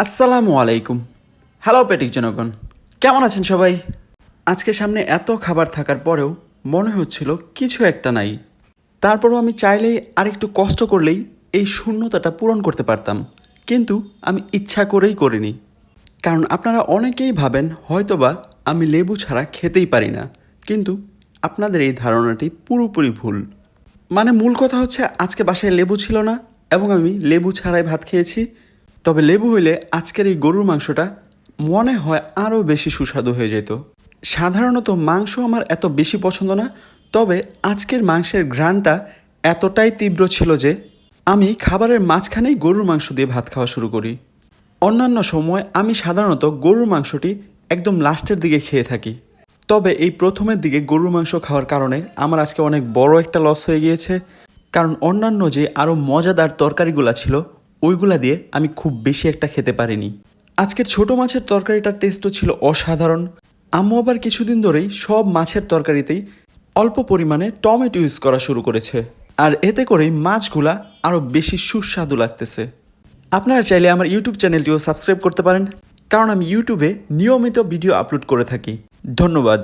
আসসালামু আলাইকুম। হ্যালো পেটিক জনগণ, কেমন আছেন সবাই? আজকে সামনে এত খাবার থাকার পরেও মনে হচ্ছিল কিছু একটা নাই। তারপরও আমি চাইলেই আর একটু কষ্ট করলেই এই শূন্যতাটা পূরণ করতে পারতাম, কিন্তু আমি ইচ্ছা করেই করিনি। কারণ আপনারা অনেকেই ভাবেন হয়তোবা আমি লেবু ছাড়া খেতেই পারি না, কিন্তু আপনাদের এই ধারণাটি পুরোপুরি ভুল। মানে মূল কথা হচ্ছে আজকে বাসায় লেবু ছিল না এবং আমি লেবু ছাড়াই ভাত খেয়েছি। তবে লেবু হইলে আজকের এই গরুর মাংসটা মনে হয় আরও বেশি সুস্বাদু হয়ে যেত। সাধারণত মাংস আমার এত বেশি পছন্দ না, তবে আজকের মাংসের ঘ্রাণটা এতটাই তীব্র ছিল যে আমি খাবারের মাঝখানেই গরুর মাংস দিয়ে ভাত খাওয়া শুরু করি। অন্যান্য সময় আমি সাধারণত গরুর মাংসটি একদম লাস্টের দিকে খেয়ে থাকি, তবে এই প্রথমের দিকে গরুর মাংস খাওয়ার কারণে আমার আজকে অনেক বড় একটা লস হয়ে গিয়েছে। কারণ অন্যান্য যে আরও মজাদার তরকারিগুলো ছিল ওইগুলা দিয়ে আমি খুব বেশি একটা খেতে পারিনি। আজকের ছোট মাছের তরকারিটার টেস্টও ছিল অসাধারণ। আম্মু আবার কিছুদিন ধরেই সব মাছের তরকারিতেই অল্প পরিমাণে টমেটো ইউজ করা শুরু করেছে, আর এতে করেই মাছগুলা আরও বেশি সুস্বাদু লাগতেছে। আপনারা চাইলে আমার ইউটিউব চ্যানেলটিও সাবস্ক্রাইব করতে পারেন, কারণ আমি ইউটিউবে নিয়মিত ভিডিও আপলোড করে থাকি। ধন্যবাদ।